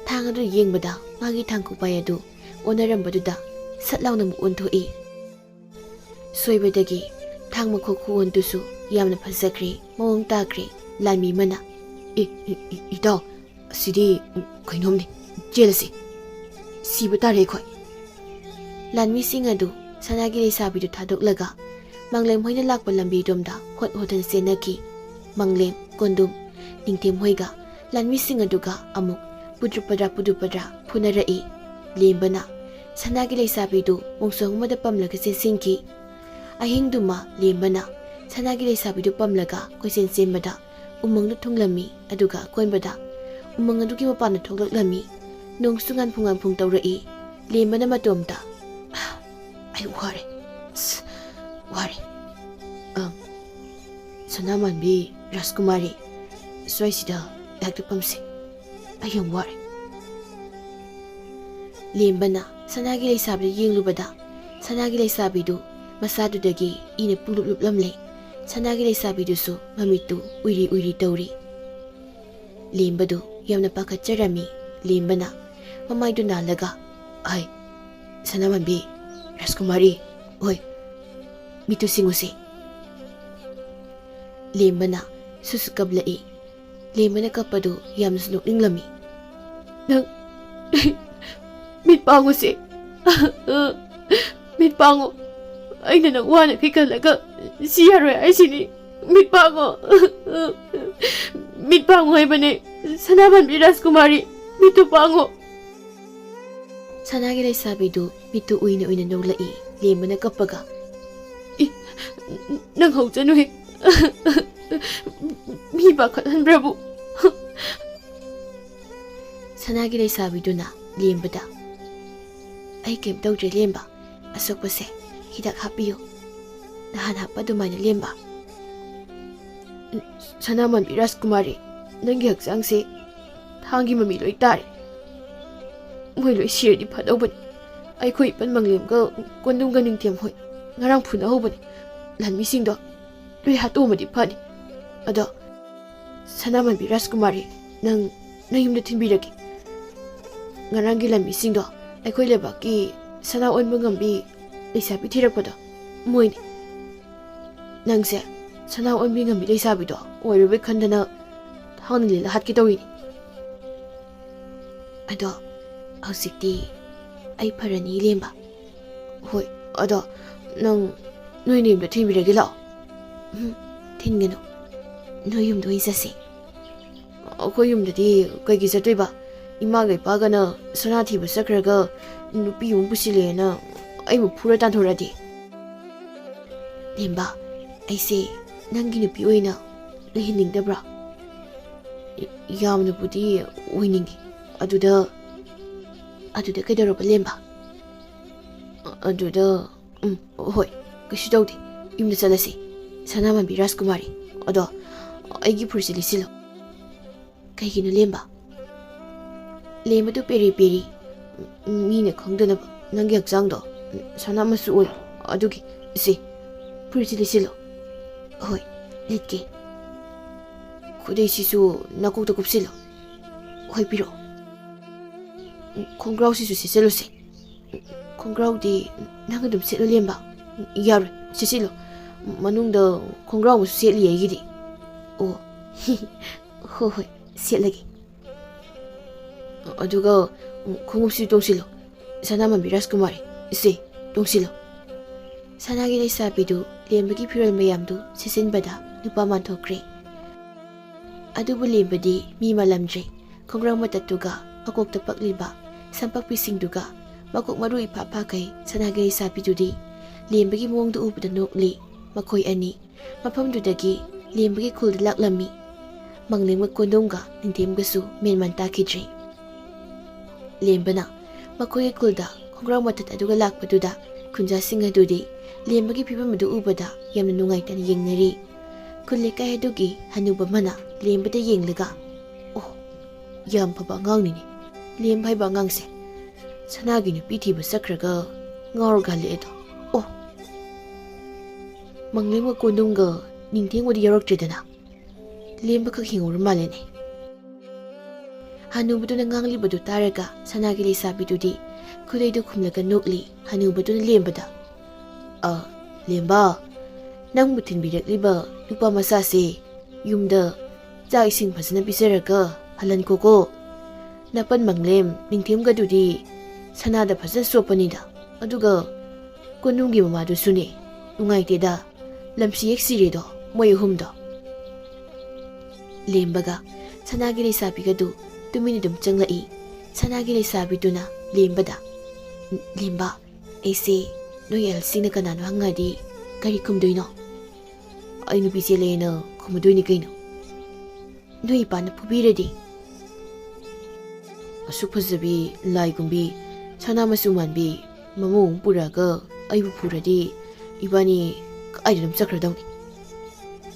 ꯊꯥꯡ ꯑꯗꯨ ꯌꯦꯡꯕꯗ ꯃꯥꯒꯤ ꯊꯥꯡ ꯈꯨꯄꯥꯏ ꯑꯗꯨ ꯑꯣꯟꯅꯔꯝꯕꯗꯨꯗ ꯁꯠ ꯂꯥꯎꯅ ꯑꯃꯨꯛ ꯑꯣꯟꯊꯣꯛꯏ ꯁꯣꯏꯕꯗꯒꯤ ꯊꯥꯡ ꯃꯈꯣꯛ ꯈꯨꯑꯣꯟꯗꯨꯁꯨ ꯌꯥꯝꯅ ꯐꯖꯈ꯭ꯔꯦ ꯃꯑꯣꯡ ꯇꯥꯈ꯭ꯔꯦ ꯂꯥꯟꯃꯤ ꯑꯃꯅ ꯏꯇꯥꯎ ꯑꯁꯤꯗꯤ ꯀꯩꯅꯣꯝꯅꯤ ꯆꯦꯜꯂꯁꯤ ꯁꯤꯕ ꯇꯥꯔꯦ ꯑꯩꯈꯣꯏ ꯂꯥꯟꯃꯤꯁꯤꯡ ꯑꯗꯨ ꯁꯅꯥꯒꯤ ꯂꯩꯁꯥꯕꯤꯗꯨ ꯊꯥꯗꯣꯛꯂꯒ ꯃꯪꯂꯦꯝ ꯍꯣꯏꯅ ꯂꯥꯛꯄ ꯂꯝꯕꯤꯔꯣꯝꯗ ꯍꯣꯠꯅ ꯆꯦꯟꯅꯈꯤ ꯃꯪꯂꯦꯝ ꯀꯣꯟꯗꯨꯝ ꯅꯤꯡꯊꯦꯝ ꯍꯣꯏꯒ ꯂꯥꯟꯃꯤꯁꯤꯡ ꯑꯗꯨꯒ ꯑꯃꯨꯛ ꯄꯨꯗ꯭ꯔꯨꯄꯗ꯭ꯔꯥ ꯐꯨꯅꯔꯛꯏ ꯂꯦꯝꯕꯅ ꯁꯅꯥꯒꯤ ꯂꯩꯁꯥꯕꯤꯗꯨ ꯃꯣꯡꯁꯣꯡ ꯑꯃꯗ ꯄꯝꯂꯒ ꯆꯦꯟꯁꯤꯟꯈꯤ ꯑꯍꯤꯡꯗꯨꯃ ꯂꯦꯝꯕꯅ ꯁꯅꯥꯒꯤ ꯂꯩꯁꯥꯕꯤꯗꯨ ꯄꯝꯂꯒ ꯀꯣꯏꯆꯦꯟ ꯆꯦꯟꯕꯗ ꯎꯃꯪꯗ ꯊꯨꯡꯂꯝꯃꯤ ꯑꯗꯨꯒ ꯑꯀꯣꯟꯕꯗ ꯎꯃꯪ ꯑꯗꯨꯒꯤ ꯃꯄꯥꯟꯗ ꯊꯣꯛꯂꯛꯂꯝꯃꯤ ꯅꯣꯡꯁꯨ ꯉꯥꯟꯐꯨꯡ ꯇꯧꯔꯛꯏ ꯂꯦꯝꯕꯅ ꯃꯇꯣꯝꯇ ꯑꯩ ꯋꯥꯔꯦ ꯋꯥꯔꯦ ꯁꯅꯥꯃꯥꯟꯕꯤ ꯔꯥꯖꯀꯨꯃꯥꯔꯤ ꯁ꯭ꯋꯥꯏꯁꯤꯗ ꯉꯥꯏꯍꯥꯛꯇ ꯄꯝꯁꯤ ꯑꯩ ꯌꯥꯝ ꯋꯥꯔꯦ ꯂꯦꯝꯕꯅ ꯁꯅꯥꯒꯤ ꯂꯩꯁꯥꯕꯤꯗꯨ ꯌꯦꯡꯂꯨꯕꯗ ꯁꯅꯥꯒꯤ ꯂꯩꯁꯥꯕꯤꯗꯨ ꯃꯁꯥꯗꯨꯗꯒꯤ ꯏꯅ ꯄꯨꯡꯂꯨꯞ ꯂꯨꯞꯂꯝꯂꯦ ꯁꯅꯥꯒꯤ ꯂꯩꯁꯥꯕꯤꯗꯨꯁꯨ ꯃꯃꯤꯠꯇꯨ ꯎꯏꯔꯤ ꯇꯧꯔꯤ ꯂꯦꯝꯕꯗꯨ ꯌꯥꯝꯅ ꯄꯥꯈꯠꯆꯔꯝꯃꯤ ꯂꯦꯝꯕꯅ ꯃꯃꯥꯏꯗꯨ ꯅꯥꯜꯂꯒ ꯁꯅꯥꯃꯥꯟꯕꯤ ꯔꯥꯖꯀꯨꯃꯥꯔꯤ ꯍꯣꯏ ꯃꯤꯠꯇꯨ ꯁꯤꯡꯉꯨꯁꯤ ꯂꯦꯝꯕꯅ ꯁꯨꯁꯨ ꯀꯞꯂꯛꯏ ꯂꯦꯝꯕꯅ ꯀꯞꯄꯗꯨ ꯌꯥꯝꯅꯁꯨ ꯅꯣꯛꯅꯤꯡꯂꯝꯃꯤ ꯅꯪ ꯃꯤꯠ ꯄꯥꯡꯉꯨꯁꯦ ꯃꯤꯠ ꯄꯥꯡꯉꯨ ꯑꯩꯅ ꯅꯪ ꯋꯥꯅ ꯈꯜꯂꯒ ꯁꯤ ꯌꯥꯔꯣꯏ ꯍꯥꯏꯁꯤꯅꯤ ꯃꯤꯠ ꯄꯥꯡꯉꯨ ꯃꯤꯠ ꯄꯥꯡꯉꯨ ꯍꯥꯏꯕꯅꯦ ꯁꯅꯥꯃꯥꯟꯕꯤ ꯔꯥꯖꯀꯨꯃꯥꯔꯤ ꯃꯤꯠꯇꯨ ꯄꯥꯡꯉꯨ ꯁꯅꯥꯒꯤ ꯂꯩꯁꯥꯕꯤꯗꯨ ꯃꯤꯠꯇꯨ ꯎꯏꯅ ꯅꯣꯛꯂꯛꯏ ꯂꯦꯝꯕꯅ ꯀꯞꯄꯒ ꯅꯪ ꯍꯧꯖꯅꯨꯍꯦ ꯃꯤ ꯄꯥꯈꯠꯍꯟꯕ꯭ꯔꯕꯨ ꯁꯅꯥꯒꯤ ꯂꯩꯁꯥꯕꯤꯗꯨꯅ ꯂꯦꯝꯕꯗ ꯑꯩ ꯀꯩꯝ ꯇꯧꯗ꯭ꯔꯦ ꯂꯦꯝꯕ ꯑꯁꯣꯛꯄꯁꯦ ꯍꯤꯗꯥꯛ ꯍꯥꯞꯄꯤꯌꯨ ꯅꯍꯥꯟ ꯍꯥꯞꯄ ꯑꯗꯨꯃꯥꯏꯅ ꯂꯦꯝꯕ ꯁꯅꯥꯃꯥꯟꯕꯤ ꯔꯥꯖꯀꯨꯃꯥꯔꯤ ꯅꯪꯒꯤ ꯍꯛꯆꯥꯡꯁꯦ ꯊꯥꯡꯒꯤ ꯃꯃꯤ ꯂꯣꯏ ꯇꯥꯔꯦ ꯃꯣꯏ ꯂꯣꯏ ꯁꯤꯔꯗꯤ ꯐꯗꯧꯕꯅꯤ ꯑꯩꯈꯣꯏ ꯏꯄꯟ ꯃꯪꯂꯦꯝꯒ ꯀꯣꯟꯗꯨꯝꯒ ꯅꯤꯡꯊꯦꯝ ꯍꯣꯏ ꯉꯔꯥꯡ ꯐꯨꯅꯍꯧꯕꯅꯤ ꯂꯥꯟꯃꯤꯁꯤꯡꯗꯣ ꯂꯣꯏ ꯍꯥꯠꯇꯣꯛꯑꯝꯃꯗꯤ ꯐꯅꯤ ꯑꯗꯣ ꯁꯅꯥꯃꯥꯟꯕꯤ ꯔꯥꯖꯀꯨꯃꯥꯔꯤ ꯅꯪ ꯌꯨꯝꯗ ꯊꯤꯟꯕꯤꯔꯒꯦ ngaranggi lambi singdo akhoi lebaki sana onba ngambi leisabi thirakpado moini nangse sana onbi ngambi leisabi do oirbe khandana thangni le hatki tawini ado hausikti ai pharani lemba hoi ado nang noi nemda thimire gila thingeno noi yum doi sase akhoi yum dadi kai gi satoi ba ima gai pa gana sana thi ba sakraga nupi yum pusile na ai mu phura tan thoradi lemba ai se nangi nupi oina lehining dabra yamna budi oiningi aduda kaidaro lemba aduda hoi kashi dawdi yumda chalasi sana mambi Rajkumari ado aigi phursi lisilo kaigino lemba lemba du peri peri mine khangdana nangi hakjangdo sana masu oi adugi se phursi lisilo hoi letke khudai sisu nakokta kupsilo hoi piro khongrau sisu siselo se khongrau di nang dum selo lemba yar sisilo manungda khongrau mu seli yegi o ho hoi selagi aduga khongupsi tongsilo sanama Rajkumari se tongsilo sanagi leisabidu lembagi phiral mayamdu sisinbada nupa manthokre adubu lembadi mi malamdre khongrau matatuga akokta pakliba sampak pisingduga makok maru ipapa kai sanagi leisabidudi lembagi mongdu ubda nokli makhoi ani mafamdudagi lembagi khulda laklami manglengma kondongga ningthemgasu menman takidre lembana makhoi khulda khongrau matat aduga lakpaduda khunja singadudi lembagi phibamadu ubada yamna nungaitana yengnari kulle kai adugi hanuba mana lembada yenglaga oh yam phaba ngangnini lembai ba ngangse sanagi nupi thiba sakraga ngawrga ledo oh manglengma kondongga ningthengwadi yaroktredana lemba khak hingor malene hanubaduna nganglibadu taraga sanagi leisabidudi khudaidu khumlaga nokli hanubaduna lembada lemba nang mutinbirakliba nupa masase yumda cha ising phasana bisaraga halan koko napan manglem ningthemgadudi sanada phasa sopanida aduga konungi mamadu sune ungaiteda lamsi eksiredo moi humdo lembaga sanagi leisabigadu tumini dum changlai sanagi leisabiduna lembada lemba aise noi elsina kanano hangadi kari kumdoino ainu biselena kumudoini kaino noi pana pubiredi asuk fazabi laigumbi sana masumanbi mamung puraga aibu puradi ibani aidum sakradawni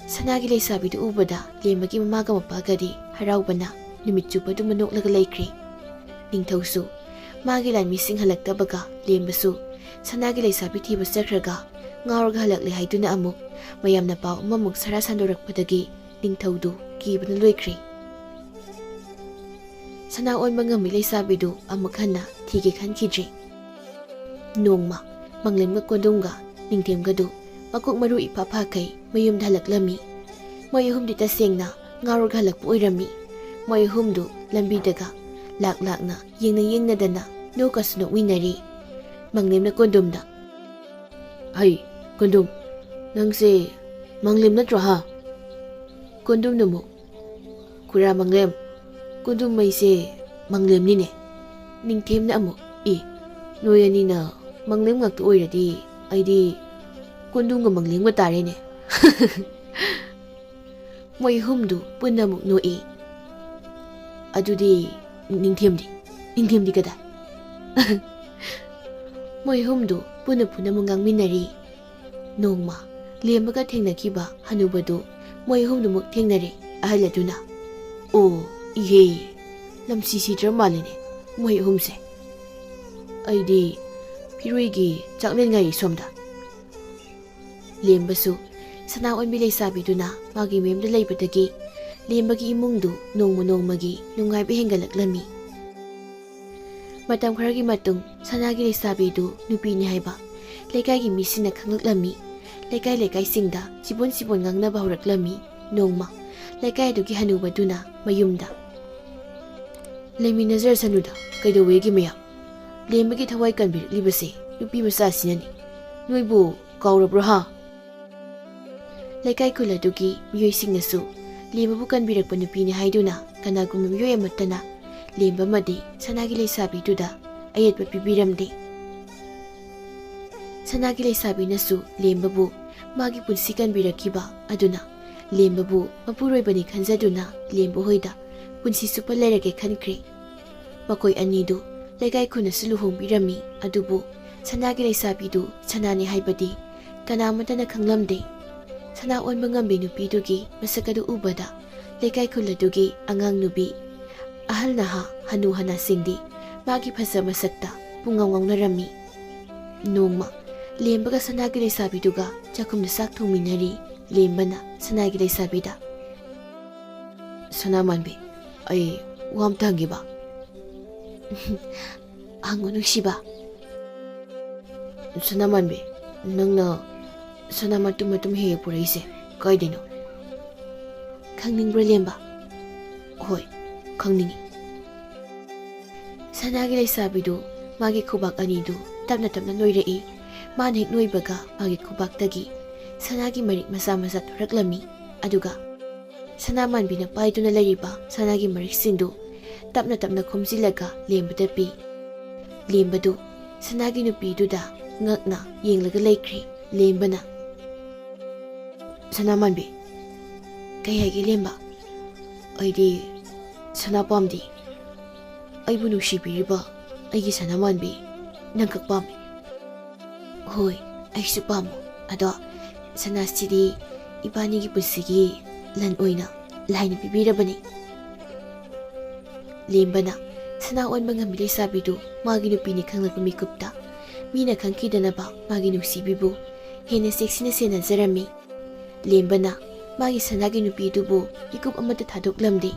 sanagi leisabidu ubada lembagi mamaga mapagadi haraubana numit chupadu manoklaga laikre ningthausu magi lan mising halaktabaga lembasu sanagi leisabi thiba sakraga ngawrga halakle haiduna amuk mayamna paw mamuk sara sandorakpadagi ningthaudu kibana loikre sana onba ngami leisabidu amuk hanna thige khankidre nongma manglemga kondungga ningthemgadu makok maru ipapha kai mayum dhalaklami mayhumdi tasengna ngawrga halakpu oirami mayhumdu lambi daga lakna yengna dana nokasno winari manglem na kondom da hai kondom nangse manglem na ha kondom no mo kura manglem kondom mai se manglem ni ne ningthem na amo noyani na manglem ngak to oiradi aidi kondom ga manglem ga tare ne moi humdu punamuk no adudi ningthemdi kada moi humdu puna mungang minari nongma lembaga thengnakiba hanubadu moi humdu muk thengnare ahaladuna o ihe lamsi si dramalene moi humse aidi piruigi chaklen ngai somda lembasu sana onbi leisabiduna magi memda leibadagi lembagi imungdu nongmagi nungaibe hengalaklami Matam kharagi matung sanagi leisabidu nupini haiba lekai misina khanglaklammi lekai singda sibon ngangnaba hauraklammi nongma lekai adugi hanubaduna mayumda leiminazar sanuda kaidowegi maya lembagi thawai kanbirlibase nupi masa sinani noibu kaurabro ha lekai kuladugi miyoi singnasu lembabu kanbirakpa nupini haiduna kanagumma miyoi amatana lemba madi sanagi leisabiduda ayetpa pibiramde sanagi leisabinasu lembabu magi punsi kanbirakiba aduna lembabu mapuroibani khanjaduna lemba hoida punsi supa lerake khankre makoi anidu legai khunasu luhongbirami adubu sanagi leisabidu sanani haibadi kanamatana khanglamde sana onba ngambe nupidugi masakadu ubada legai khuladugi angang nubi ahal naha hanu hana singdi magi phasa masakta pungawngnarami nongma lembaga sanagi leisabiduga chakumna sak thongminari lembana sanagi leisabida sanamanbe ai wam tangiba angonu shiba sanamanbe nangna sanamatum he puraise kaidino khangningbra lemba hoi khangningi sanagi leisabidu magi khubak anidu tapna noirei man hek noibaga magi khubaktagi sanagi marik masa thoraklami aduga sanamanbina paiduna leriba sanagi marik singdu tapna khomjilaga lembada pi lembadu sanagi nupiduda ngakna yenglaga leikri lembana sanamanbi kai hagi lemba aidi sanapamdi aibu nushibiriba aigi sanamanbi nangkak pami hoi aisu pamu ado sanasidi ibani gi pusigi lan oina laina pibirabani lembana sana onba ngami leisabidu magi nupini khanglaku mikupta mina khangkidanaba magi nusibibu hena seksina sena zarami lembana magi sanagi nupidubu ikup amata thadoklamde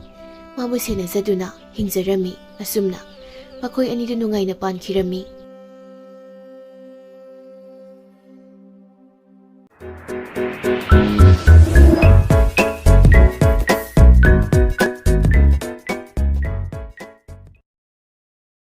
mamu sena zaduna hingjarami asumna makoi anidu nungaina pankhirami